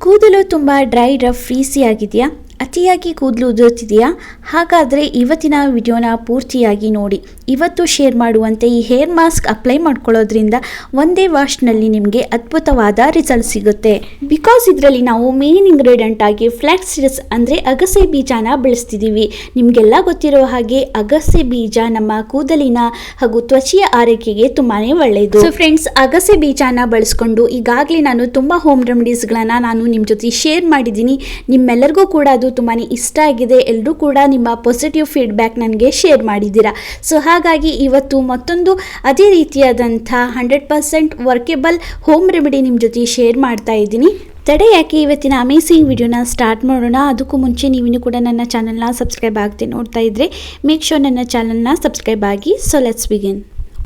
ಕೂದಲು ತುಂಬ dry rough frizzy ಆಗಿದೆಯಾ? ಅತಿಯಾಗಿ ಕೂದಲು ಉದುರುತ್ತಿದೆಯಾ? ಹಾಗಾದರೆ ಇವತ್ತಿನ ವಿಡಿಯೋನ ಪೂರ್ತಿಯಾಗಿ ನೋಡಿ. ಇವತ್ತು ಶೇರ್ ಮಾಡುವಂತೆ ಈ ಹೇರ್ ಮಾಸ್ಕ್ ಅಪ್ಲೈ ಮಾಡ್ಕೊಳ್ಳೋದ್ರಿಂದ ಒಂದೇ ವಾಶ್ನಲ್ಲಿ ನಿಮಗೆ ಅದ್ಭುತವಾದ ರಿಸಲ್ಟ್ ಸಿಗುತ್ತೆ. ಬಿಕಾಸ್ ಇದರಲ್ಲಿ ನಾವು ಮೇನ್ ಇಂಗ್ರೀಡಿಯೆಂಟ್ ಆಗಿ ಫ್ಲ್ಯಾಕ್ಸ್ ಸೀಡ್ಸ್ ಅಂದರೆ ಅಗಸೆ ಬೀಜನ ಬಳಸ್ತಿದ್ದೀವಿ. ನಿಮಗೆಲ್ಲ ಗೊತ್ತಿರೋ ಹಾಗೆ ಅಗಸೆ ಬೀಜ ನಮ್ಮ ಕೂದಲಿನ ಹಾಗೂ ತ್ವಚೆಯ ಆರೈಕೆಗೆ ತುಂಬಾ ಒಳ್ಳೆಯದು. ಸೊ ಫ್ರೆಂಡ್ಸ್, ಅಗಸೆ ಬೀಜನ ಬಳಸ್ಕೊಂಡು ಈಗಾಗಲೇ ನಾನು ತುಂಬ ಹೋಮ್ ರೆಮಿಡೀಸ್ಗಳನ್ನು ನಾನು ನಿಮ್ಮ ಜೊತೆ ಶೇರ್ ಮಾಡಿದ್ದೀನಿ. ನಿಮ್ಮೆಲ್ಲರಿಗೂ ಕೂಡ ಅದು ತುಂಬಾ ಇಷ್ಟ ಆಗಿದೆ. ಎಲ್ಲರೂ ಕೂಡ ನಿಮ್ಮ ಪಾಸಿಟಿವ್ ಫೀಡ್ಬ್ಯಾಕ್ ನನಗೆ ಶೇರ್ ಮಾಡಿದ್ದೀರಾ. ಸೊ ಹಾಗಾಗಿ ಇವತ್ತು ಮತ್ತೊಂದು ಅದೇ ರೀತಿಯಾದಂಥ 100% ವರ್ಕೇಬಲ್ ಹೋಮ್ ರೆಮಿಡಿ ನಿಮ್ಮ ಜೊತೆ ಶೇರ್ ಮಾಡ್ತಾ ಇದ್ದೀನಿ. ತಡೆ ಯಾಕೆ, ಇವತ್ತಿನ ಅಮೇಸಿಂಗ್ ವಿಡಿಯೋನ ಸ್ಟಾರ್ಟ್ ಮಾಡೋಣ. ಅದಕ್ಕೂ ಮುಂಚೆ ನೀವಿನ್ನೂ ಕೂಡ ನನ್ನ ಚಾನಲ್ನ ಸಬ್ಸ್ಕ್ರೈಬ್ ಆಗದೆ ನೋಡ್ತಾ ಇದ್ದರೆ ಮೇಕ್ ಶೋರ್ ನನ್ನ ಚಾನಲ್ನ ಸಬ್ಸ್ಕ್ರೈಬ್ ಆಗಿ. So let's begin.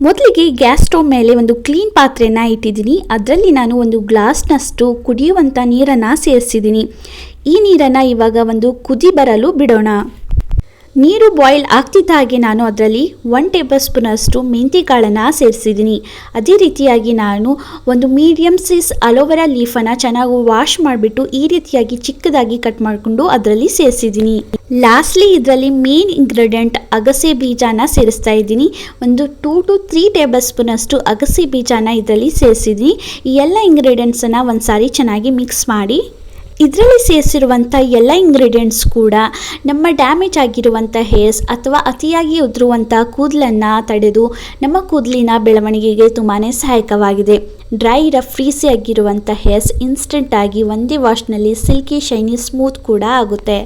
ಮೊದಲಿಗೆ ಗ್ಯಾಸ್ ಸ್ಟವ್ ಮೇಲೆ ಒಂದು ಕ್ಲೀನ್ ಪಾತ್ರೆನ ಇಟ್ಟಿದ್ದೀನಿ. ಅದರಲ್ಲಿ ನಾನು ಒಂದು ಗ್ಲಾಸ್ನಷ್ಟು ಕುಡಿಯುವಂಥ ನೀರನ್ನು ಸೇರಿಸಿದ್ದೀನಿ. ಈ ನೀರನ್ನು ಇವಾಗ ಒಂದು ಕುದಿ ಬರಲು ಬಿಡೋಣ. ನೀರು ಬಾಯ್ಲ್ ಆಗ್ತಿದ್ದ ಹಾಗೆ ನಾನು ಅದರಲ್ಲಿ 1 ಟೇಬಲ್ ಸ್ಪೂನಷ್ಟು ಮೆಂತ್ಯ ಕಾಳನ್ನು ಸೇರಿಸಿದ್ದೀನಿ. ಅದೇ ರೀತಿಯಾಗಿ ನಾನು ಒಂದು ಮೀಡಿಯಮ್ ಸೈಜ್ ಅಲೋವೆರಾ ಲೀಫನ್ನು ಚೆನ್ನಾಗಿ ವಾಶ್ ಮಾಡಿಬಿಟ್ಟು ಈ ರೀತಿಯಾಗಿ ಚಿಕ್ಕದಾಗಿ ಕಟ್ ಮಾಡಿಕೊಂಡು ಅದರಲ್ಲಿ ಸೇರಿಸಿದ್ದೀನಿ. ಲಾಸ್ಟ್ಲಿ ಇದರಲ್ಲಿ ಮೇನ್ ಇಂಗ್ರೀಡಿಯೆಂಟ್ ಅಗಸೆ ಬೀಜನ ಸೇರಿಸ್ತಾ ಇದ್ದೀನಿ. ಒಂದು 2 to 3 ಟೇಬಲ್ ಸ್ಪೂನಷ್ಟು ಅಗಸೆ ಬೀಜನ ಇದರಲ್ಲಿ ಸೇರಿಸಿದ್ದೀನಿ. ಈ ಎಲ್ಲ ಇಂಗ್ರೀಡಿಯೆಂಟ್ಸನ್ನು ಒಂದು ಸಾರಿ ಚೆನ್ನಾಗಿ ಮಿಕ್ಸ್ ಮಾಡಿ ಇದರಲ್ಲಿ ಸೇರಿಸಿರುವಂಥ ಎಲ್ಲ ಇಂಗ್ರೀಡಿಯೆಂಟ್ಸ್ ಕೂಡ ನಮ್ಮ ಡ್ಯಾಮೇಜ್ ಆಗಿರುವಂಥ ಹೇರ್ಸ್ ಅಥವಾ ಅತಿಯಾಗಿ ಉದುರುವಂಥ ಕೂದಲನ್ನು ತಡೆದು ನಮ್ಮ ಕೂದಲಿನ ಬೆಳವಣಿಗೆಗೆ ತುಂಬಾ ಸಹಾಯಕವಾಗಿದೆ. ಡ್ರೈ ರಫ್ ಫ್ರೀಸಿ ಆಗಿರುವಂಥ ಹೇರ್ಸ್ ಇನ್ಸ್ಟೆಂಟಾಗಿ ಒಂದೇ ವಾಶ್ನಲ್ಲಿ ಸಿಲ್ಕಿ ಶೈನಿ ಸ್ಮೂತ್ ಕೂಡ ಆಗುತ್ತೆ.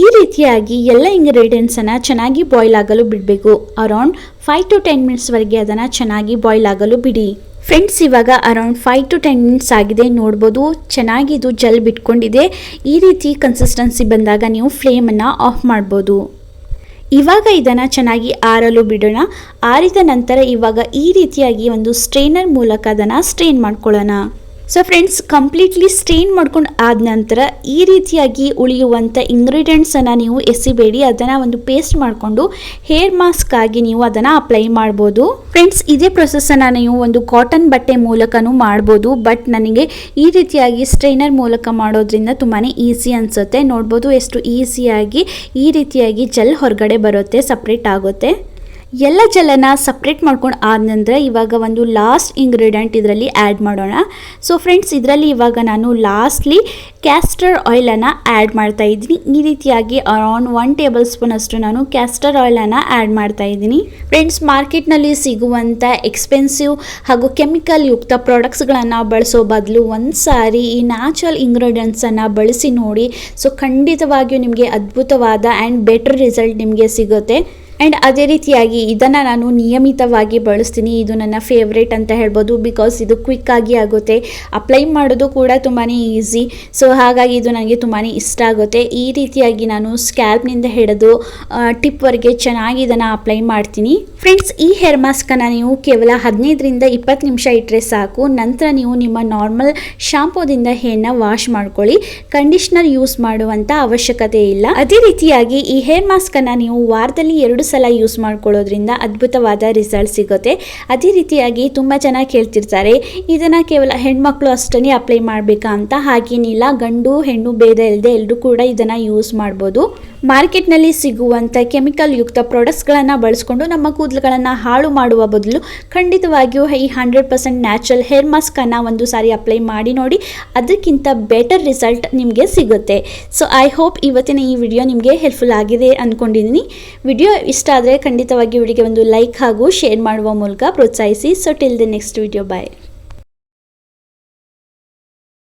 ಈ ರೀತಿಯಾಗಿ ಎಲ್ಲ ಇಂಗ್ರೀಡಿಯೆಂಟ್ಸನ್ನು ಚೆನ್ನಾಗಿ ಬಾಯ್ಲ್ ಆಗಲು ಬಿಡಬೇಕು. ಅರೌಂಡ್ 5 to 10 ಮಿನಿಟ್ಸ್ವರೆಗೆ ಅದನ್ನು ಚೆನ್ನಾಗಿ ಬಾಯ್ಲ್ ಆಗಲು ಬಿಡಿ. ಫ್ರೆಂಡ್ಸ್, ಇವಾಗ ಅರೌಂಡ್ 5 to 10 ಮಿನಿಟ್ಸ್ ಆಗಿದೆ. ನೋಡ್ಬೋದು, ಚೆನ್ನಾಗಿ ಇದು ಜಲ್ ಬಿಟ್ಕೊಂಡಿದೆ. ಈ ರೀತಿ ಕನ್ಸಿಸ್ಟೆನ್ಸಿ ಬಂದಾಗ ನೀವು ಫ್ಲೇಮನ್ನು ಆಫ್ ಮಾಡ್ಬೋದು. ಇವಾಗ ಇದನ್ನು ಚೆನ್ನಾಗಿ ಆರಲು ಬಿಡೋಣ. ಆರಿದ ನಂತರ ಇವಾಗ ಈ ರೀತಿಯಾಗಿ ಒಂದು ಸ್ಟ್ರೈನರ್ ಮೂಲಕ ಅದನ್ನು ಸ್ಟ್ರೈನ್ ಮಾಡ್ಕೊಳ್ಳೋಣ. ಸೊ ಫ್ರೆಂಡ್ಸ್, ಕಂಪ್ಲೀಟ್ಲಿ ಸ್ಟ್ರೈನ್ ಮಾಡ್ಕೊಂಡು ಆದ ನಂತರ ಈ ರೀತಿಯಾಗಿ ಉಳಿಯುವಂಥ ಇಂಗ್ರೀಡಿಯೆಂಟ್ಸನ್ನು ನೀವು ಎಸಿಬೇಡಿ. ಅದನ್ನು ಒಂದು ಪೇಸ್ಟ್ ಮಾಡಿಕೊಂಡು ಹೇರ್ ಮಾಸ್ಕ್ ಆಗಿ ನೀವು ಅದನ್ನು ಅಪ್ಲೈ ಮಾಡ್ಬೋದು. ಫ್ರೆಂಡ್ಸ್, ಇದೇ ಪ್ರೊಸೆಸನ್ನು ನೀವು ಒಂದು ಕಾಟನ್ ಬಟ್ಟೆ ಮೂಲಕನೂ ಮಾಡ್ಬೋದು. ಬಟ್ ನನಗೆ ಈ ರೀತಿಯಾಗಿ ಸ್ಟ್ರೈನರ್ ಮೂಲಕ ಮಾಡೋದ್ರಿಂದ ತುಂಬಾ ಈಸಿ ಅನಿಸುತ್ತೆ. ನೋಡ್ಬೋದು ಎಷ್ಟು ಈಸಿಯಾಗಿ ಈ ರೀತಿಯಾಗಿ ಜೆಲ್ ಹೊರಗಡೆ ಬರುತ್ತೆ, ಸಪ್ರೇಟ್ ಆಗುತ್ತೆ. ಎಲ್ಲ ಜೆಲ್ಲನ್ನು ಸಪ್ರೇಟ್ ಮಾಡ್ಕೊಂಡು ಆದ ನಂತರ ಇವಾಗ ಒಂದು ಲಾಸ್ಟ್ ಇಂಗ್ರೀಡಿಯೆಂಟ್ ಇದರಲ್ಲಿ ಆ್ಯಡ್ ಮಾಡೋಣ. ಸೊ ಫ್ರೆಂಡ್ಸ್, ಇದರಲ್ಲಿ ಇವಾಗ ನಾನು ಲಾಸ್ಟ್ಲಿ ಕ್ಯಾಸ್ಟರ್ ಆಯಿಲನ್ನು ಆ್ಯಡ್ ಮಾಡ್ತಾ ಇದ್ದೀನಿ. ಈ ರೀತಿಯಾಗಿ ಅರೌಂಡ್ 1 ಟೇಬಲ್ ಸ್ಪೂನಷ್ಟು ನಾನು ಕ್ಯಾಸ್ಟರ್ ಆಯಿಲನ್ನು ಆ್ಯಡ್ ಮಾಡ್ತಾ ಇದ್ದೀನಿ. ಫ್ರೆಂಡ್ಸ್, ಮಾರ್ಕೆಟ್ನಲ್ಲಿ ಸಿಗುವಂಥ ಎಕ್ಸ್ಪೆನ್ಸಿವ್ ಹಾಗೂ ಕೆಮಿಕಲ್ ಯುಕ್ತ ಪ್ರಾಡಕ್ಟ್ಸ್ಗಳನ್ನು ಬಳಸೋ ಬದಲು ಒಂದು ಸಾರಿ ಈ ನ್ಯಾಚುರಲ್ ಇಂಗ್ರೀಡಿಯೆಂಟ್ಸನ್ನು ಬಳಸಿ ನೋಡಿ. ಸೊ ಖಂಡಿತವಾಗಿಯೂ ನಿಮಗೆ ಅದ್ಭುತವಾದ ಆ್ಯಂಡ್ ಬೆಟರ್ ರಿಸಲ್ಟ್ ನಿಮಗೆ ಸಿಗುತ್ತೆ. ಆ್ಯಂಡ್ ಅದೇ ರೀತಿಯಾಗಿ ಇದನ್ನು ನಾನು ನಿಯಮಿತವಾಗಿ ಬಳಸ್ತೀನಿ. ಇದು ನನ್ನ ಫೇವ್ರೇಟ್ ಅಂತ ಹೇಳ್ಬೋದು. ಬಿಕಾಸ್ ಇದು ಕ್ವಿಕ್ಕಾಗಿ ಆಗುತ್ತೆ, ಅಪ್ಲೈ ಮಾಡೋದು ಕೂಡ ತುಂಬಾ ಈಸಿ. ಸೊ ಹಾಗಾಗಿ ಇದು ನನಗೆ ತುಂಬಾ ಇಷ್ಟ ಆಗುತ್ತೆ. ಈ ರೀತಿಯಾಗಿ ನಾನು ಸ್ಕ್ಯಾಲ್ಪ್ನಿಂದ ಹಿಡಿದು ಟಿಪ್ವರೆಗೆ ಚೆನ್ನಾಗಿ ಇದನ್ನು ಅಪ್ಲೈ ಮಾಡ್ತೀನಿ. ಫ್ರೆಂಡ್ಸ್, ಈ ಹೇರ್ ಮಾಸ್ಕನ್ನು ನೀವು ಕೇವಲ 15ರಿಂದ 20 ನಿಮಿಷ ಇಟ್ಟರೆ ಸಾಕು. ನಂತರ ನೀವು ನಿಮ್ಮ ನಾರ್ಮಲ್ ಶಾಂಪೂದಿಂದ ಹೇರ್ನ ವಾಶ್ ಮಾಡ್ಕೊಳ್ಳಿ. ಕಂಡೀಷ್ನರ್ ಯೂಸ್ ಮಾಡುವಂಥ ಅವಶ್ಯಕತೆ ಇಲ್ಲ. ಅದೇ ರೀತಿಯಾಗಿ ಈ ಹೇರ್ ಮಾಸ್ಕನ್ನು ನೀವು ವಾರದಲ್ಲಿ 2 ಸಲ ಯೂಸ್ ಮಾಡ್ಕೊಳ್ಳೋದ್ರಿಂದ ಅದ್ಭುತವಾದ ರಿಸಲ್ಟ್ ಸಿಗುತ್ತೆ. ಅದೇ ರೀತಿಯಾಗಿ ತುಂಬ ಜನ ಕೇಳ್ತಿರ್ತಾರೆ, ಇದನ್ನು ಕೇವಲ ಹೆಣ್ಮಕ್ಳು ಅಷ್ಟೇ ಅಪ್ಲೈ ಮಾಡಬೇಕಾ ಅಂತ. ಹಾಗೇನಿಲ್ಲ, ಗಂಡು ಹೆಣ್ಣು ಭೇದ ಇಲ್ಲದೆ ಎಲ್ಲರೂ ಕೂಡ ಇದನ್ನು ಯೂಸ್ ಮಾಡ್ಬೋದು. ಮಾರ್ಕೆಟ್ನಲ್ಲಿ ಸಿಗುವಂಥ ಕೆಮಿಕಲ್ ಯುಕ್ತ ಪ್ರಾಡಕ್ಟ್ಸ್ಗಳನ್ನು ಬಳಸ್ಕೊಂಡು ನಮ್ಮ ಕೂದಲುಗಳನ್ನು ಹಾಳು ಮಾಡುವ ಬದಲು ಖಂಡಿತವಾಗಿಯೂ ಈ 100% ನ್ಯಾಚುರಲ್ ಹೇರ್ ಮಾಸ್ಕನ್ನು ಒಂದು ಸಾರಿ ಅಪ್ಲೈ ಮಾಡಿ ನೋಡಿ. ಅದಕ್ಕಿಂತ ಬೆಟರ್ ರಿಸಲ್ಟ್ ನಿಮಗೆ ಸಿಗುತ್ತೆ. ಸೊ ಐ ಹೋಪ್ ಇವತ್ತಿನ ಈ ವಿಡಿಯೋ ನಿಮಗೆ ಹೆಲ್ಪ್ಫುಲ್ ಆಗಿದೆ ಅಂದ್ಕೊಂಡಿದ್ದೀನಿ. ವಿಡಿಯೋ ಇಷ್ಟ ಆದರೆ ಖಂಡಿತವಾಗಿ ವಿಡಿಯೋಗೆ ಒಂದು ಲೈಕ್ ಹಾಗೂ ಶೇರ್ ಮಾಡುವ ಮೂಲಕ ಪ್ರೋತ್ಸಾಹಿಸಿ. So till the next video, bye.